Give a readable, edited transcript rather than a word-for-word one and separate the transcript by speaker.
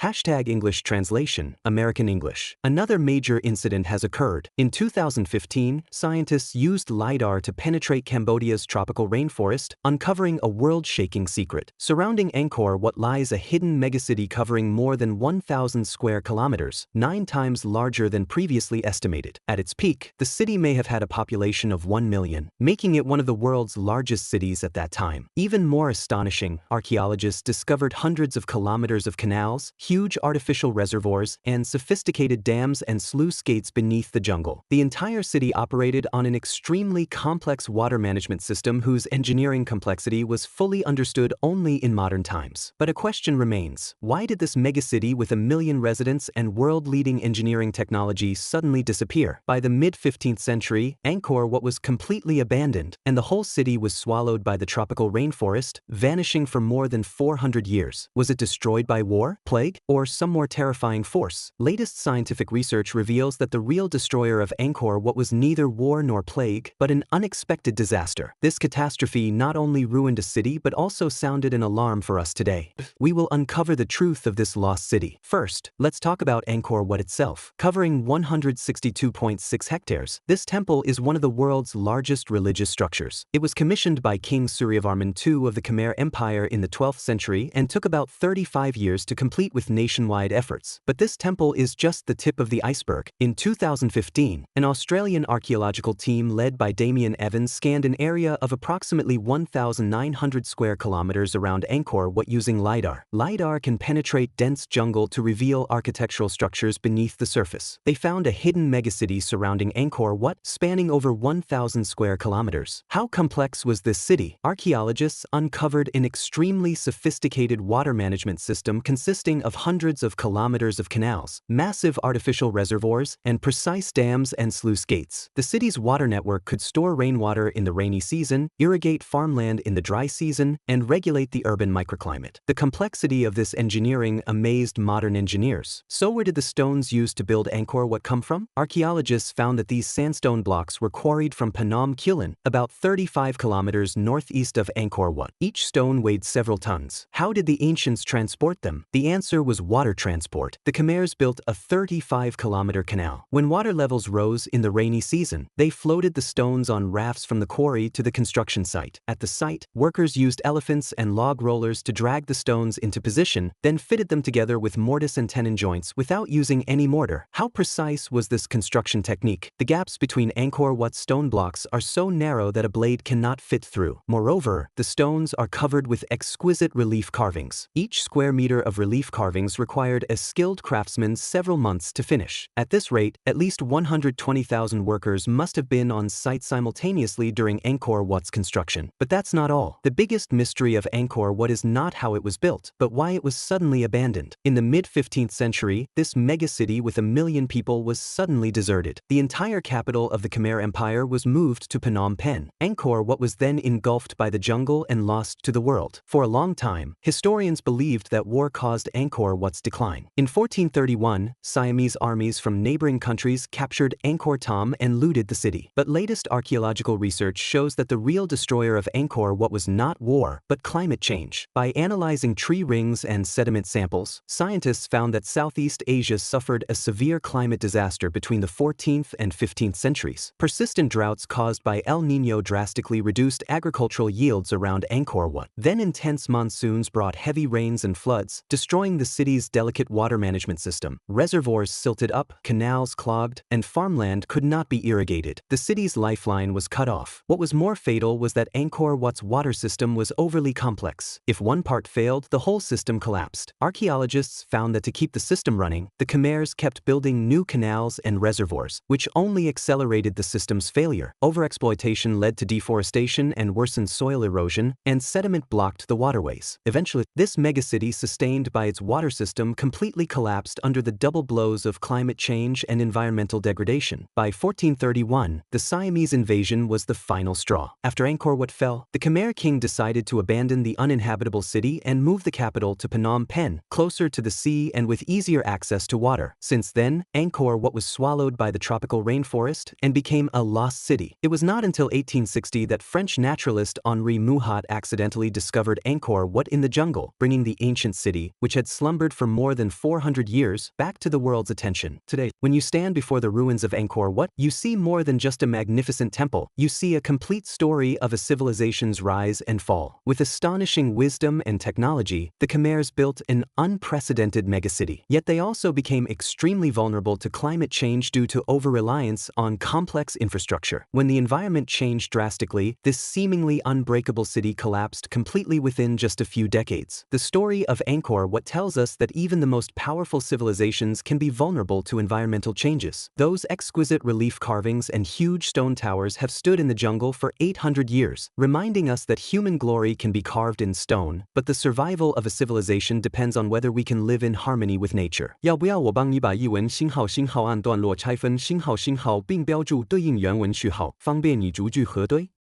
Speaker 1: #English translation, American English. Another major incident has occurred. In 2015, scientists used LiDAR to penetrate Cambodia's tropical rainforest, uncovering a world-shaking secret. Surrounding Angkor Wat lies a hidden megacity covering more than 1,000 square kilometers, 9 times larger than previously estimated. At its peak, the city may have had a population of 1 million, making it one of the world's largest cities at that time. Even more astonishing, archaeologists discovered hundreds of kilometers of canals, huge artificial reservoirs, and sophisticated dams and sluice gates beneath the jungle. The entire city operated on an extremely complex water management system whose engineering complexity was fully understood only in modern times. But a question remains: why did this megacity with 1 million residents and world-leading engineering technology suddenly disappear? By the mid-15th century, Angkor Wat was completely abandoned, and the whole city was swallowed by the tropical rainforest, vanishing for more than 400 years. Was it destroyed by war, plague, or some more terrifying force? Latest scientific research reveals that the real destroyer of Angkor Wat was neither war nor plague, but an unexpected disaster. This catastrophe not only ruined a city but also sounded an alarm for us today. We will uncover the truth of this lost city. First, let's talk about Angkor Wat itself. Covering 162.6 hectares, this temple is one of the world's largest religious structures. It was commissioned by King Suryavarman II of the Khmer Empire in the 12th century and took about 35 years to complete with nationwide efforts. But this temple is just the tip of the iceberg. In 2015, an Australian archaeological team led by Damien Evans scanned an area of approximately 1,900 square kilometers around Angkor Wat using LiDAR. LiDAR can penetrate dense jungle to reveal architectural structures beneath the surface. They found a hidden megacity surrounding Angkor Wat, spanning over 1,000 square kilometers. How complex was this city? Archaeologists uncovered an extremely sophisticated water management system consisting of hundreds of kilometers of canals, massive artificial reservoirs, and precise dams and sluice gates. The city's water network could store rainwater in the rainy season, irrigate farmland in the dry season, and regulate the urban microclimate. The complexity of this engineering amazed modern engineers. So where did the stones used to build Angkor Wat come from? Archaeologists found that these sandstone blocks were quarried from Phnom Kulen, about 35 kilometers northeast of Angkor Wat. Each stone weighed several tons. How did the ancients transport them? The answer was water transport. The Khmers built a 35-kilometer canal. When water levels rose in the rainy season, they floated the stones on rafts from the quarry to the construction site. At the site, workers used elephants and log rollers to drag the stones into position, then fitted them together with mortise and tenon joints without using any mortar. How precise was this construction technique? The gaps between Angkor Wat's stone blocks are so narrow that a blade cannot fit through. Moreover, the stones are covered with exquisite relief carvings. Each square meter of relief carvings required a skilled craftsman several months to finish. At this rate, at least 120,000 workers must have been on site simultaneously during Angkor Wat's construction. But that's not all. The biggest mystery of Angkor Wat is not how it was built, but why it was suddenly abandoned. In the mid-15th century, this megacity with 1 million people was suddenly deserted. The entire capital of the Khmer Empire was moved to Phnom Penh. Angkor Wat was then engulfed by the jungle and lost to the world. For a long time, historians believed that war caused Angkor Wat's decline. In 1431, Siamese armies from neighboring countries captured Angkor Thom and looted the city. But latest archaeological research shows that the real destroyer of Angkor Wat was not war, but climate change. By analyzing tree rings and sediment samples, scientists found that Southeast Asia suffered a severe climate disaster between the 14th and 15th centuries. Persistent droughts caused by El Niño drastically reduced agricultural yields around Angkor Wat. Then intense monsoons brought heavy rains and floods, destroying the city's delicate water management system. Reservoirs silted up, canals clogged, and farmland could not be irrigated. The city's lifeline was cut off. What was more fatal was that Angkor Wat's water system was overly complex. If one part failed, the whole system collapsed. Archaeologists found that to keep the system running, the Khmers kept building new canals and reservoirs, which only accelerated the system's failure. Overexploitation led to deforestation and worsened soil erosion, and sediment blocked the waterways. Eventually, this megacity sustained by its water system completely collapsed under the double blows of climate change and environmental degradation. By 1431, the Siamese invasion was the final straw. After Angkor Wat fell, the Khmer king decided to abandon the uninhabitable city and move the capital to Phnom Penh, closer to the sea and with easier access to water. Since then, Angkor Wat was swallowed by the tropical rainforest and became a lost city. It was not until 1860 that French naturalist Henri Mouhot accidentally discovered Angkor Wat in the jungle, bringing the ancient city, which had slumped slumbered for more than 400 years, back to the world's attention. Today, when you stand before the ruins of Angkor Wat, you see more than just a magnificent temple. You see a complete story of a civilization's rise and fall. With astonishing wisdom and technology, the Khmers built an unprecedented megacity. Yet they also became extremely vulnerable to climate change due to over-reliance on complex infrastructure. When the environment changed drastically, this seemingly unbreakable city collapsed completely within just a few decades. The story of Angkor Wat tells us that even the most powerful civilizations can be vulnerable to environmental changes. Those exquisite relief carvings and huge stone towers have stood in the jungle for 800 years, reminding us that human glory can be carved in stone, but the survival of a civilization depends on whether we can live in harmony with nature. 要不要我帮你把译文星号按段落拆分星号并标注对应原文序号，方便你逐句核对？